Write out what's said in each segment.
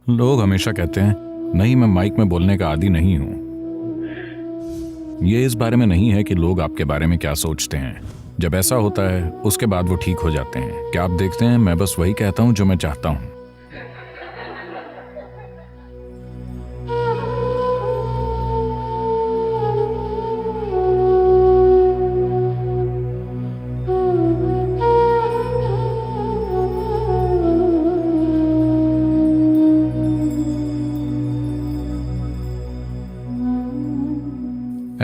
लोग हमेशा कहते हैं, नहीं मैं माइक में बोलने का आदी नहीं हूं। ये इस बारे में नहीं है कि लोग आपके बारे में क्या सोचते हैं। जब ऐसा होता है उसके बाद वो ठीक हो जाते हैं। क्या आप देखते हैं, मैं बस वही कहता हूं जो मैं चाहता हूं।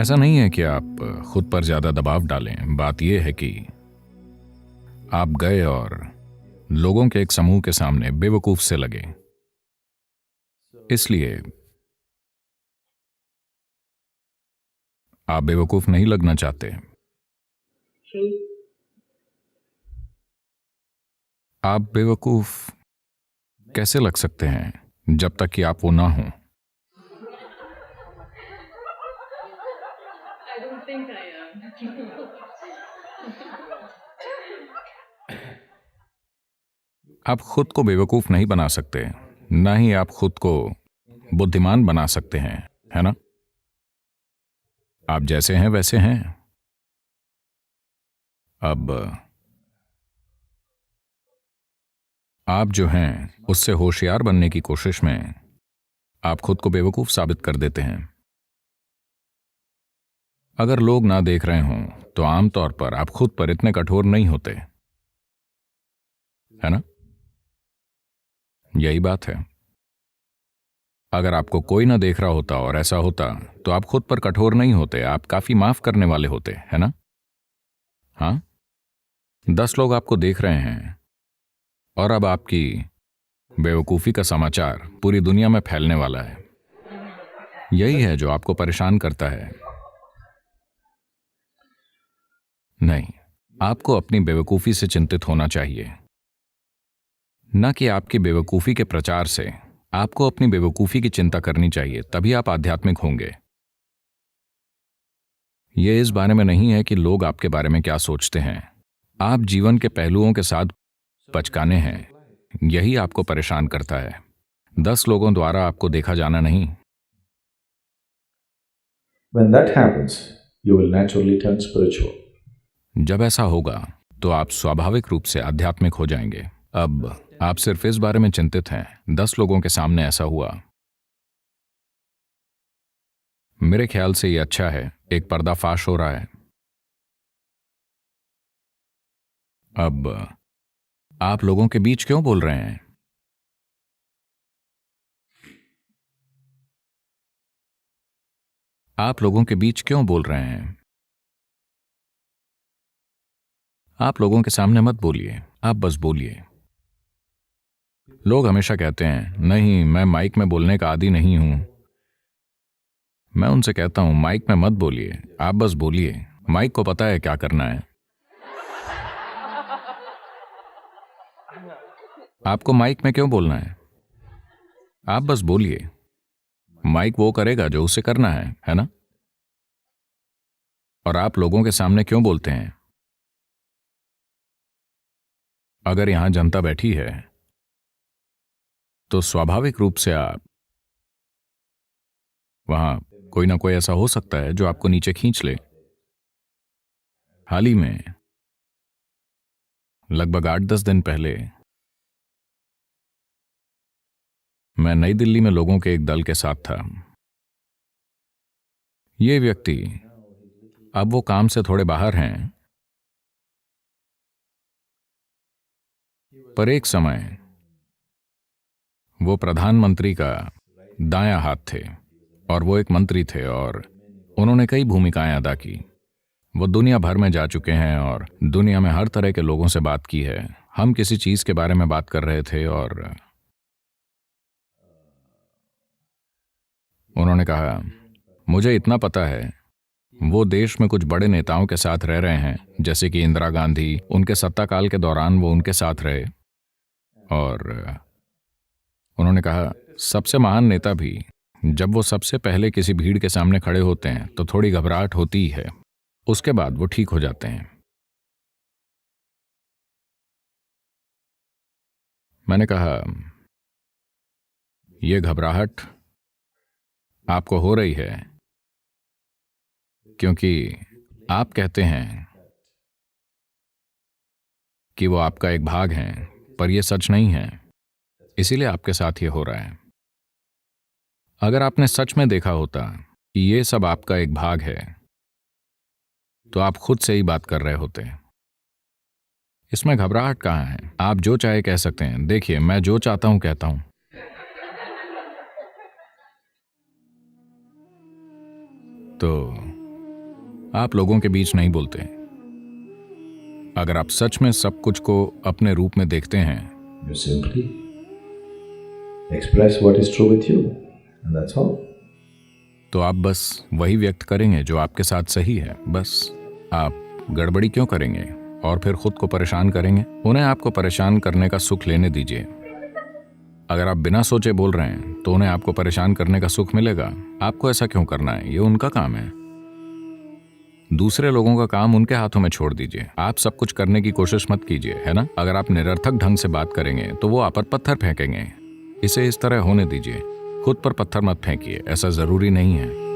ऐसा नहीं है कि आप खुद पर ज्यादा दबाव डालें। बात यह है कि आप गए और लोगों के एक समूह के सामने बेवकूफ से लगे। इसलिए आप बेवकूफ नहीं लगना चाहते। आप बेवकूफ कैसे लग सकते हैं जब तक कि आप वो ना हों। I don't think I am. आप खुद को बेवकूफ नहीं बना सकते, ना ही आप खुद को बुद्धिमान बना सकते हैं, है ना? आप जैसे हैं वैसे हैं। अब आप जो हैं उससे होशियार बनने की कोशिश में आप खुद को बेवकूफ साबित कर देते हैं। अगर लोग ना देख रहे हों तो आमतौर पर आप खुद पर इतने कठोर नहीं होते, है ना? यही बात है। अगर आपको कोई ना देख रहा होता और ऐसा होता तो आप खुद पर कठोर नहीं होते, आप काफी माफ करने वाले होते, है ना? हाँ, 10 लोग आपको देख रहे हैं और अब आपकी बेवकूफी का समाचार पूरी दुनिया में फैलने वाला है। यही है जो आपको परेशान करता है। नहीं, आपको अपनी बेवकूफी से चिंतित होना चाहिए, न कि आपकी बेवकूफी के प्रचार से। आपको अपनी बेवकूफी की चिंता करनी चाहिए, तभी आप आध्यात्मिक होंगे। यह इस बारे में नहीं है कि लोग आपके बारे में क्या सोचते हैं। आप जीवन के पहलुओं के साथ पचकाने हैं, यही आपको परेशान करता है। 10 लोगों द्वारा आपको देखा जाना नहीं। When that happens, you will naturally turn spiritual. जब ऐसा होगा तो आप स्वाभाविक रूप से आध्यात्मिक हो जाएंगे। अब आप सिर्फ इस बारे में चिंतित हैं, 10 लोगों के सामने ऐसा हुआ। मेरे ख्याल से यह अच्छा है, एक पर्दाफाश हो रहा है। अब आप लोगों के बीच क्यों बोल रहे हैं? आप लोगों के बीच क्यों बोल रहे हैं? आप लोगों के सामने मत बोलिए, आप बस बोलिए। लोग हमेशा कहते हैं, नहीं मैं माइक में बोलने का आदी नहीं हूं। मैं उनसे कहता हूं, माइक में मत बोलिए, आप बस बोलिए। माइक को पता है क्या करना है। आपको माइक में क्यों बोलना है? आप बस बोलिए। माइक वो करेगा जो उसे करना है ना? और आप लोगों के सामने क्यों बोलते हैं? अगर यहां जनता बैठी है तो स्वाभाविक रूप से आप वहां कोई ना कोई ऐसा हो सकता है जो आपको नीचे खींच ले। हाल ही में लगभग 8-10 दिन पहले मैं नई दिल्ली में लोगों के एक दल के साथ था। ये व्यक्ति अब वो काम से थोड़े बाहर हैं, पर एक समय वो प्रधानमंत्री का दायां हाथ थे और वो एक मंत्री थे और उन्होंने कई भूमिकाएं अदा की। वो दुनिया भर में जा चुके हैं और दुनिया में हर तरह के लोगों से बात की है। हम किसी चीज के बारे में बात कर रहे थे और उन्होंने कहा, मुझे इतना पता है, वो देश में कुछ बड़े नेताओं के साथ रह रहे हैं, जैसे कि इंदिरा गांधी। उनके सत्ता काल के दौरान वो उनके साथ रहे। और उन्होंने कहा, सबसे महान नेता भी जब वो सबसे पहले किसी भीड़ के सामने खड़े होते हैं तो थोड़ी घबराहट होती ही है, उसके बाद वो ठीक हो जाते हैं। मैंने कहा, ये घबराहट आपको हो रही है क्योंकि आप कहते हैं कि वो आपका एक भाग है, पर यह सच नहीं है, इसीलिए आपके साथ ये हो रहा है। अगर आपने सच में देखा होता कि ये सब आपका एक भाग है, तो आप खुद से ही बात कर रहे होते। इसमें घबराहट कहाँ है? आप जो चाहे कह सकते हैं। देखिए, मैं जो चाहता हूं कहता हूं। तो आप लोगों के बीच नहीं बोलते। अगर आप सच में सब कुछ को अपने रूप में देखते हैं, You simply express what is true with you, and that's all. तो आप बस वही व्यक्त करेंगे जो आपके साथ सही है। बस आप गड़बड़ी क्यों करेंगे और फिर खुद को परेशान करेंगे? उन्हें आपको परेशान करने का सुख लेने दीजिए। अगर आप बिना सोचे बोल रहे हैं तो उन्हें आपको परेशान करने का सुख मिलेगा। आपको ऐसा क्यों करना है? ये उनका काम है। दूसरे लोगों का काम उनके हाथों में छोड़ दीजिए। आप सब कुछ करने की कोशिश मत कीजिए, है ना? अगर आप निरर्थक ढंग से बात करेंगे तो वो आप पर पत्थर फेंकेंगे। इसे इस तरह होने दीजिए। खुद पर पत्थर मत फेंकिए, ऐसा जरूरी नहीं है।